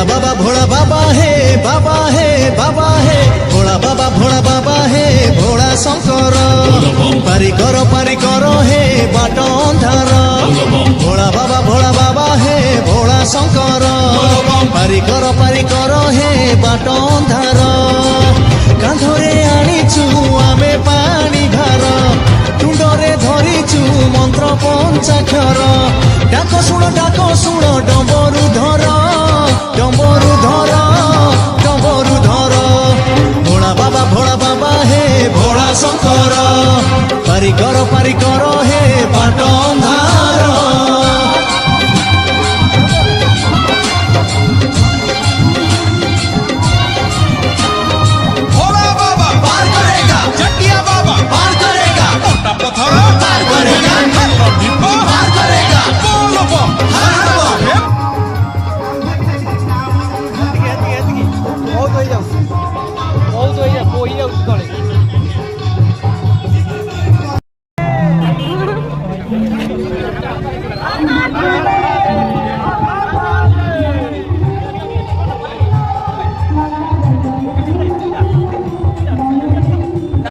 भोला बाबा हे बाबा हे बाबा हे भोला बाबा हे भोला शंकर पारी करो हे बाट अंधार भोला बाबा हे भोला शंकर पारी करो हे बाट अंधार कांधरे आनीचु आमे पानी भार तुंडरे धरिचु मंत्र पंचाक्षर डाक शुण डंबरु धर भोला बाबा हे भोला शंकर पारी करो हे बाट अंधार Bye.